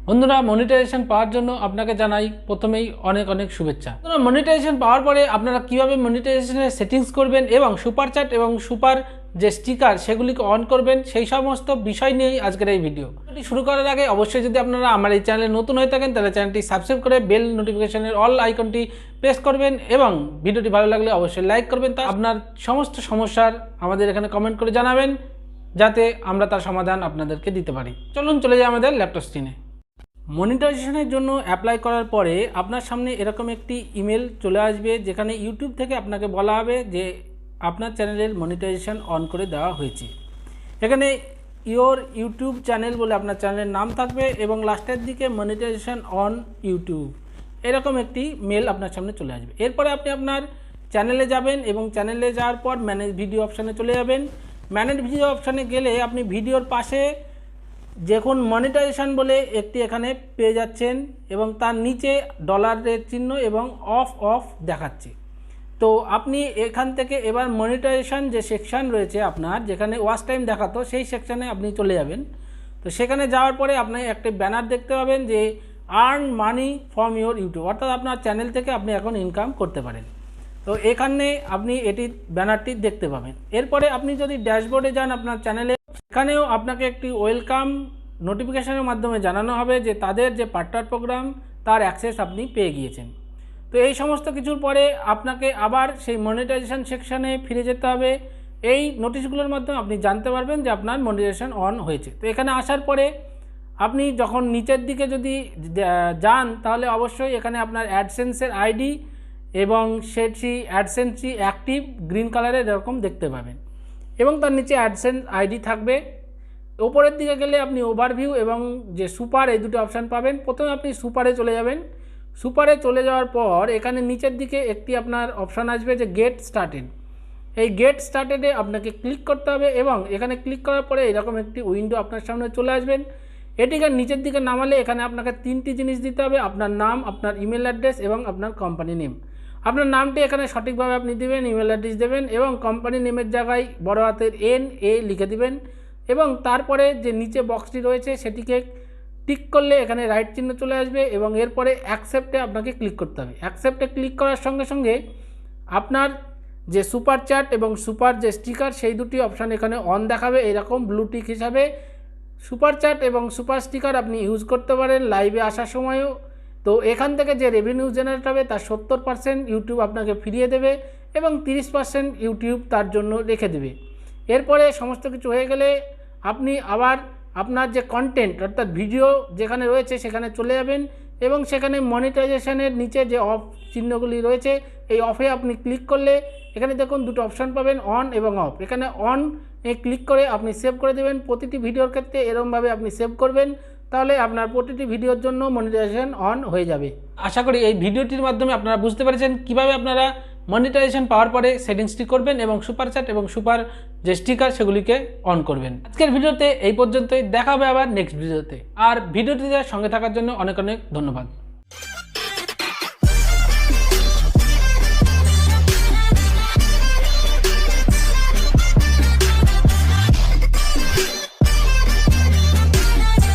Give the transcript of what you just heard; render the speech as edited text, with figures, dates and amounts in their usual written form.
বন্ধুরা মনিটাইজেশন পাওয়ার জন্য আপনাকে জানাই প্রথমেই অনেক অনেক শুভেচ্ছা। বন্ধুরা মনিটাইজেশন পাওয়ার পরে আপনারা কিভাবে মনিটাইজেশনের সেটিংস করবেন এবং সুপার চ্যাট এবং সুপার যে স্টিকার সেগুলিকে অন করবেন সেই সমস্ত বিষয় নিয়েই আজকের এই ভিডিও। শুরু করার আগে অবশ্যই যদি আপনারা আমার এই চ্যানেলে নতুন হয়ে থাকেন তাহলে চ্যানেলটি সাবস্ক্রাইব করে বেল নোটিফিকেশনের অল আইকনটি প্রেস করবেন এবং ভিডিওটি ভালো লাগলে অবশ্যই লাইক করবেন। তা আপনার সমস্ত সমস্যার আমাদের এখানে কমেন্ট করে জানাবেন যাতে আমরা তার সমাধান আপনাদেরকে দিতে পারি। চলুন চলে যাই আমাদের ল্যাপটপ স্ক্রিনে। মনিটাইজেশনের জন্য অ্যাপ্লাই করার পরে আপনার সামনে এরকম একটি ইমেল চলে আসবে যেখানে ইউটিউব থেকে আপনাকে বলা হবে যে আপনার চ্যানেলের মনিটাইজেশন অন করে দেওয়া হয়েছে। এখানে ইওর ইউটিউব চ্যানেল বলে আপনার চ্যানেলের নাম থাকবে এবং লাস্টের দিকে মনিটাইজেশন অন ইউটিউব এরকম একটি মেল আপনার সামনে চলে আসবে। এরপরে আপনি আপনার চ্যানেলে যাবেন এবং চ্যানেলে যাওয়ার পর ম্যানেজ ভিডিও অপশানে চলে যাবেন। ম্যানেজ ভিডিও অপশানে গেলে আপনি ভিডিওর পাশে দেখুন মনিটাইজেশন বলে একটি এখানে পেয়ে যাচ্ছেন এবং তার নিচে ডলারের চিহ্ন এবং অফ দেখাচ্ছে। তো আপনি এখান থেকে এবার মনিটাইজেশন যে সেকশান রয়েছে আপনার যেখানে ওয়াচ টাইম দেখাতো সেই সেকশানে আপনি চলে যাবেন। তো সেখানে যাওয়ার পরে আপনি একটি ব্যানার দেখতে পাবেন যে earn money from your YouTube, অর্থাৎ আপনার চ্যানেল থেকে আপনি এখন ইনকাম করতে পারেন। তো এখানে আপনি এটি ব্যানারটি দেখতে পাবেন। এরপরে আপনি যদি ড্যাশবোর্ডে যান আপনার চ্যানেলে, এখানেও আপনাকে একটি ওয়েলকাম নোটিফিকেশনের মাধ্যমে জানানো হবে যে তাদের যে পার্টনার প্রোগ্রাম তার অ্যাক্সেস আপনি পেয়ে গিয়েছেন। তো এই সমস্ত কিছুর পরে আপনাকে আবার সেই মনিটাইজেশন সেকশানে ফিরে যেতে হবে। এই নোটিশগুলোর মাধ্যমে আপনি জানতে পারবেন যে আপনার মনিটাইজেশন অন হয়েছে। তো এখানে আসার পরে আপনি যখন নিচের দিকে যদি যান তাহলে অবশ্যই এখানে আপনার অ্যাডসেন্সের আইডি এবং সেটি অ্যাডসেন্সটি অ্যাক্টিভ গ্রিন কালারের এরকম দেখতে পাবেন এবং তার নিচে অ্যাডসেন্স আইডি থাকবে। ওপরের দিকে গেলে আপনি ওভারভিউ এবং যে সুপার এই দুটো অপশান পাবেন। প্রথমে আপনি সুপারে চলে যাবেন। সুপারে চলে যাওয়ার পর এখানে নিচের দিকে একটি আপনার অপশান আসবে যে গেট স্টার্টেড। এই গেট স্টার্টেডে আপনাকে ক্লিক করতে হবে এবং এখানে ক্লিক করার পরে এরকম একটি উইন্ডো আপনার সামনে চলে আসবেন। এটিকে নিচের দিকে নামালে এখানে আপনাকে তিনটি জিনিস দিতে হবে, আপনার নাম, আপনার ইমেল অ্যাড্রেস এবং আপনার কোম্পানি নেম। আপনার নামটি এখানে সঠিকভাবে আপনি দেবেন, ইমেল অ্যাড্রেস দেবেন এবং কোম্পানি নেমের জায়গায় বড় হাতের NA লিখে দিবেন এবং তারপরে যে নিচে বক্সটি রয়েছে সেটিকে টিক করলে এখানে রাইট চিহ্ন চলে আসবে এবং এরপরে অ্যাকসেপ্টে আপনাকে ক্লিক করতে হবে। অ্যাকসেপ্টে ক্লিক করার সঙ্গে সঙ্গে আপনার যে সুপার চ্যাট এবং সুপার যে স্টিকার সেই দুটি অপশান এখানে অন দেখাবে এরকম ব্লু টিক হিসাবে। সুপার চ্যাট এবং সুপার স্টিকার আপনি ইউজ করতে পারেন লাইভে আসার সময়ও। তো এখান থেকে যে রেভিনিউ জেনারেট হবে তার 70% ইউটিউব আপনাকে ফিরিয়ে দেবে এবং 30% ইউটিউব তার জন্য রেখে দেবে। এরপরে সমস্ত কিছু হয়ে গেলে আপনি আবার আপনার যে কন্টেন্ট অর্থাৎ ভিডিও যেখানে রয়েছে সেখানে চলে যাবেন এবং সেখানে মনিটাইজেশনের নিচে যে অফ চিহ্নগুলি রয়েছে এই অফে আপনি ক্লিক করলে এখানে দেখুন দুটো অপশান পাবেন, অন এবং অফ। এখানে অন ক্লিক করে আপনি সেভ করে দেবেন। প্রতিটি ভিডিওর ক্ষেত্রে এরকমভাবে আপনি সেভ করবেন, তাহলে আপনার প্রতিটি ভিডিওর জন্য মনিটাইজেশন অন হয়ে যাবে। আশা করি এই ভিডিওটির মাধ্যমে আপনারা বুঝতে পেরেছেন কীভাবে আপনারা মনিটাইজেশন পাওয়ার পরে সেটিংসটি করবেন এবং সুপার চ্যাট এবং সুপার যে স্টিকার সেগুলিকে অন করবেন। আজকের ভিডিওতে এই পর্যন্তই, দেখা হবে আবার নেক্সট ভিডিওতে। আর ভিডিওটিতে সঙ্গে থাকার জন্য অনেক অনেক ধন্যবাদ।